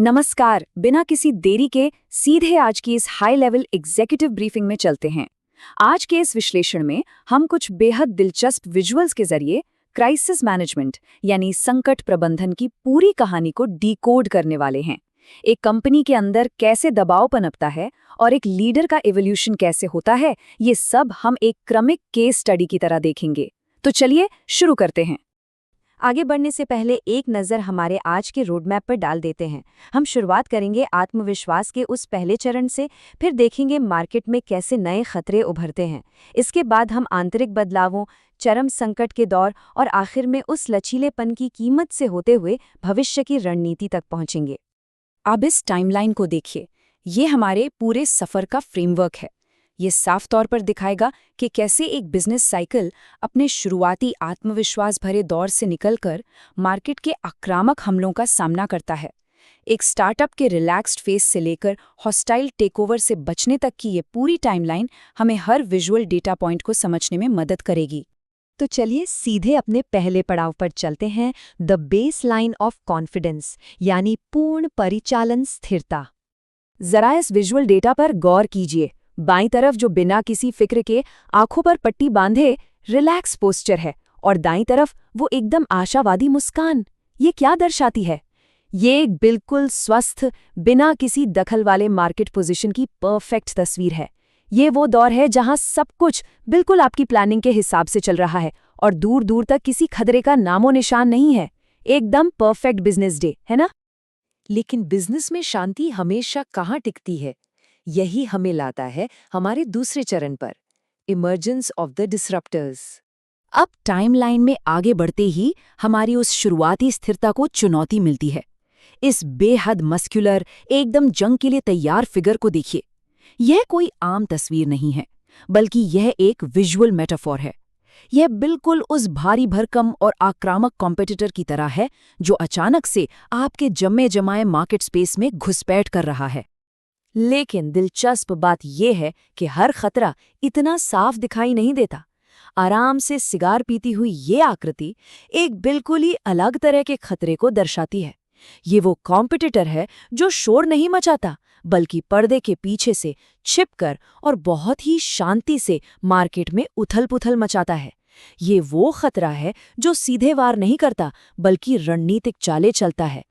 नमस्कार। बिना किसी देरी के सीधे आज की इस हाई लेवल एग्जीक्यूटिव ब्रीफिंग में चलते हैं। आज के इस विश्लेषण में हम कुछ बेहद दिलचस्प विजुअल्स के जरिए क्राइसिस मैनेजमेंट यानी संकट प्रबंधन की पूरी कहानी को डिकोड करने वाले हैं। एक कंपनी के अंदर कैसे दबाव पनपता है और एक लीडर का इवोल्यूशन कैसे होता है, ये सब हम एक क्रमिक केस स्टडी की तरह देखेंगे। तो चलिए शुरू करते हैं। आगे बढ़ने से पहले एक नज़र हमारे आज के रोडमैप पर डाल देते हैं। हम शुरुआत करेंगे आत्मविश्वास के उस पहले चरण से, फिर देखेंगे मार्केट में कैसे नए खतरे उभरते हैं। इसके बाद हम आंतरिक बदलावों, चरम संकट के दौर और आखिर में उस लचीलेपन की कीमत से होते हुए भविष्य की रणनीति तक पहुंचेंगे। अब इस टाइमलाइन को देखिए। ये हमारे पूरे सफ़र का फ्रेमवर्क है। ये साफ तौर पर दिखाएगा कि कैसे एक बिजनेस साइकिल अपने शुरुआती आत्मविश्वास भरे दौर से निकलकर मार्केट के आक्रामक हमलों का सामना करता है। एक स्टार्टअप के रिलैक्स्ड फेस से लेकर हॉस्टाइल टेकओवर से बचने तक की ये पूरी टाइमलाइन हमें हर विजुअल डेटा पॉइंट को समझने में मदद करेगी। तो चलिए सीधे अपने पहले पड़ाव पर चलते हैं, the base line of confidence यानी पूर्ण परिचालन स्थिरता। जरा इस विजुअल डेटा पर गौर कीजिए। बाईं तरफ जो बिना किसी फिक्र के आंखों पर पट्टी बांधे रिलैक्स पोस्चर है और दाईं तरफ वो एकदम आशावादी मुस्कान। ये क्या दर्शाती है? ये एक बिल्कुल स्वस्थ, बिना किसी दखल वाले मार्केट पोजीशन की परफेक्ट तस्वीर है। ये वो दौर है जहां सब कुछ बिल्कुल आपकी प्लानिंग के हिसाब से चल रहा है और दूर दूर तक किसी खतरे का नामो निशान नहीं है। एकदम परफेक्ट बिजनेस डे, है ना? लेकिन बिजनेस में शांति हमेशा कहाँ टिकती है? यही हमें लाता है हमारे दूसरे चरण पर, इमर्जेंस ऑफ द डिसरप्टर्स। अब टाइमलाइन में आगे बढ़ते ही हमारी उस शुरुआती स्थिरता को चुनौती मिलती है। इस बेहद मस्कुलर, एकदम जंग के लिए तैयार फिगर को देखिए। यह कोई आम तस्वीर नहीं है, बल्कि यह एक विजुअल मेटाफोर है। यह बिल्कुल उस भारी भरकम और आक्रामक कॉम्पिटिटर की तरह है जो अचानक से आपके जमे जमाए मार्केट स्पेस में घुसपैठ कर रहा है। लेकिन दिलचस्प बात यह है कि हर खतरा इतना साफ दिखाई नहीं देता। आराम से सिगार पीती हुई ये आकृति एक बिल्कुल ही अलग तरह के खतरे को दर्शाती है। ये वो कॉम्पिटिटर है जो शोर नहीं मचाता, बल्कि पर्दे के पीछे से छिपकर और बहुत ही शांति से मार्केट में उथल-पुथल मचाता है। ये वो खतरा है जो सीधे वार नहीं करता, बल्कि रणनीतिक चालें चलता है।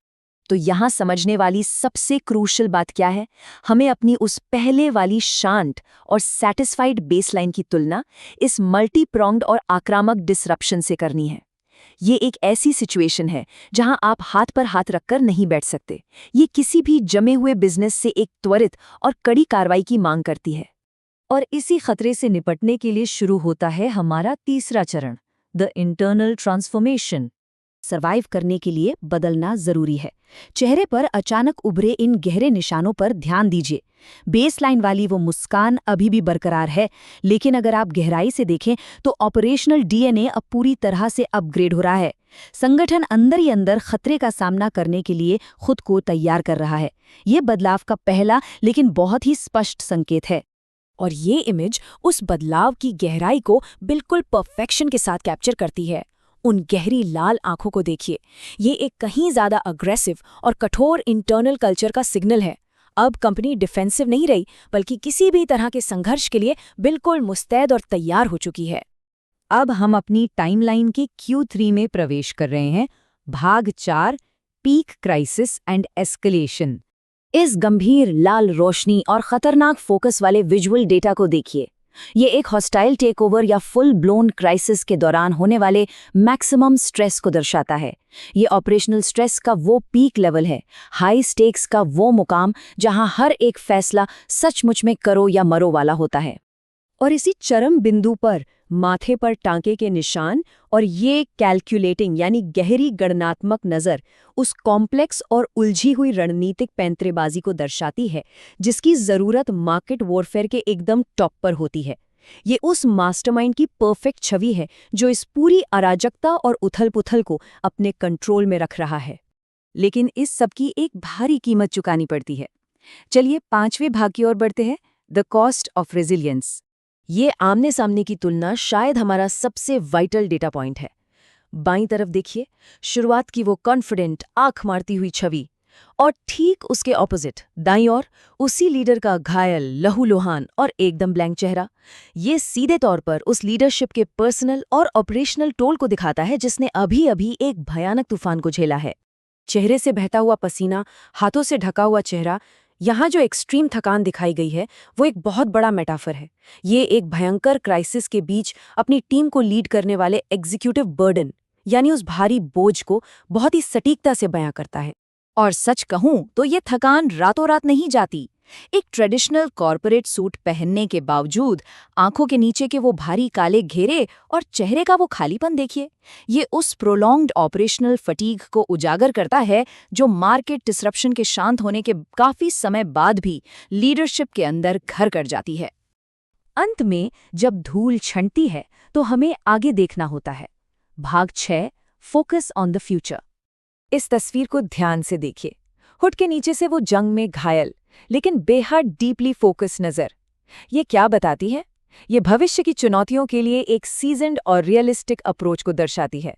तो यहाँ समझने वाली सबसे क्रूशल बात क्या है? हमें अपनी उस पहले वाली शांत और सैटिस्फाइड बेसलाइन की तुलना इस मल्टी प्रोंग्ड और आक्रामक डिसरप्शन से करनी है। ये एक ऐसी सिचुएशन है जहां आप हाथ पर हाथ रखकर नहीं बैठ सकते। ये किसी भी जमे हुए बिजनेस से एक त्वरित और कड़ी कार्रवाई की मांग करती है। और इसी खतरे से निपटने के लिए शुरू होता है हमारा तीसरा चरण, द इंटरनल ट्रांसफॉर्मेशन। सर्वाइव करने के लिए बदलना जरूरी है। चेहरे पर अचानक उभरे इन गहरे निशानों पर ध्यान दीजिए। बेसलाइन वाली वो मुस्कान अभी भी बरकरार है, लेकिन अगर आप गहराई से देखें तो ऑपरेशनल डीएनए अब पूरी तरह से अपग्रेड हो रहा है। संगठन अंदर ही अंदर खतरे का सामना करने के लिए खुद को तैयार कर रहा है। ये बदलाव का पहला लेकिन बहुत ही स्पष्ट संकेत है। और ये इमेज उस बदलाव की गहराई को बिल्कुल परफेक्शन के साथ कैप्चर करती है। उन गहरी लाल आंखों को देखिए। ये एक कहीं ज्यादा अग्रेसिव और कठोर इंटरनल कल्चर का सिग्नल है। अब कंपनी डिफेंसिव नहीं रही, बल्कि किसी भी तरह के संघर्ष के लिए बिल्कुल मुस्तैद और तैयार हो चुकी है। अब हम अपनी टाइमलाइन के Q3 में प्रवेश कर रहे हैं, भाग 4, पीक क्राइसिस एंड एस्केलेशन। इस गंभीर लाल रोशनी और खतरनाक फोकस वाले विजुअल डेटा को देखिए। ये एक हॉस्टाइल टेकओवर या फुल ब्लोन क्राइसिस के दौरान होने वाले मैक्सिमम स्ट्रेस को दर्शाता है। ये ऑपरेशनल स्ट्रेस का वो पीक लेवल है, हाई स्टेक्स का वो मुकाम जहां हर एक फैसला सचमुच में करो या मरो वाला होता है। और इसी चरम बिंदु पर माथे पर टांके के निशान और ये कैलकुलेटिंग यानी गहरी गणनात्मक नज़र उस कॉम्प्लेक्स और उलझी हुई रणनीतिक पैंतरेबाजी को दर्शाती है जिसकी ज़रूरत मार्केट वॉरफेयर के एकदम टॉप पर होती है। ये उस मास्टरमाइंड की परफेक्ट छवि है जो इस पूरी अराजकता और उथल-पुथल को अपने कंट्रोल में रख रहा है। लेकिन इस सब की एक भारी कीमत चुकानी पड़ती है। चलिए 5वें भाग की ओर बढ़ते हैं, द कॉस्ट ऑफ रेजिलियंस। ये आमने सामने की तुलना शायद हमारा सबसे वाइटल डेटा पॉइंट है। बाईं तरफ देखिए, शुरुआत की वो कॉन्फिडेंट, आंख मारती हुई छवि, और ठीक उसके ऑपोजिट दाईं ओर उसी लीडर का घायल, लहूलुहान और एकदम ब्लैंक चेहरा। ये सीधे तौर पर उस लीडरशिप के पर्सनल और ऑपरेशनल टोल को दिखाता है जिसने अभी अभी एक भयानक तूफान को झेला है। चेहरे से बहता हुआ पसीना, हाथों से ढका हुआ चेहरा, यहाँ जो एक्सट्रीम थकान दिखाई गई है वो एक बहुत बड़ा मेटाफर है। ये एक भयंकर क्राइसिस के बीच अपनी टीम को लीड करने वाले एग्जीक्यूटिव बर्डन यानी उस भारी बोझ को बहुत ही सटीकता से बयां करता है। और सच कहूं तो ये थकान रातों रात नहीं जाती। एक ट्रेडिशनल कॉर्पोरेट सूट पहनने के बावजूद आंखों के नीचे के वो भारी काले घेरे और चेहरे का वो खालीपन देखिए। ये उस प्रोलॉन्ग्ड ऑपरेशनल फटीग को उजागर करता है जो मार्केट डिसरप्शन के शांत होने के काफी समय बाद भी लीडरशिप के अंदर घर कर जाती है। अंत में जब धूल छंटती है तो हमें आगे देखना होता है। भाग 6, फोकस ऑन द फ्यूचर। इस तस्वीर को ध्यान से देखिए। हुड के नीचे से वो जंग में घायल लेकिन बेहद डीपली फोकस नजर। ये क्या बताती है? ये भविष्य की चुनौतियों के लिए एक सीजन्ड और रियलिस्टिक अप्रोच को दर्शाती है।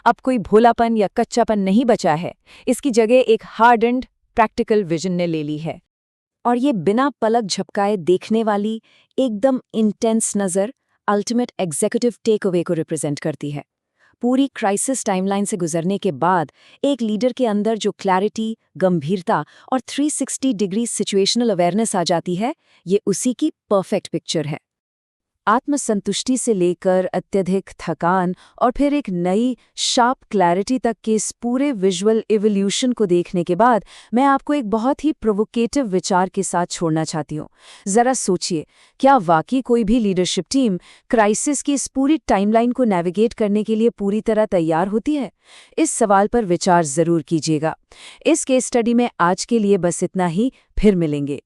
अब कोई भोलापन या कच्चापन नहीं बचा है, इसकी जगह एक हार्डन्ड प्रैक्टिकल विजन ने ले ली है। और ये बिना पलक झपकाए देखने वाली एकदम इंटेंस नज़र अल्टीमेट एग्जीक्यूटिव टेकअवे को रिप्रेजेंट करती है। पूरी क्राइसिस टाइमलाइन से गुजरने के बाद एक लीडर के अंदर जो क्लैरिटी, गंभीरता और 360 डिग्री सिचुएशनल अवेयरनेस आ जाती है, ये उसी की परफेक्ट पिक्चर है। आत्मसंतुष्टि से लेकर अत्यधिक थकान और फिर एक नई शार्प क्लैरिटी तक के इस पूरे विजुअल इवोल्यूशन को देखने के बाद मैं आपको एक बहुत ही प्रोवोकेटिव विचार के साथ छोड़ना चाहती हूँ। ज़रा सोचिए, क्या वाकई कोई भी लीडरशिप टीम क्राइसिस की इस पूरी टाइमलाइन को नेविगेट करने के लिए पूरी तरह तैयार होती है? इस सवाल पर विचार ज़रूर कीजिएगा। इस केस स्टडी में आज के लिए बस इतना ही, फिर मिलेंगे।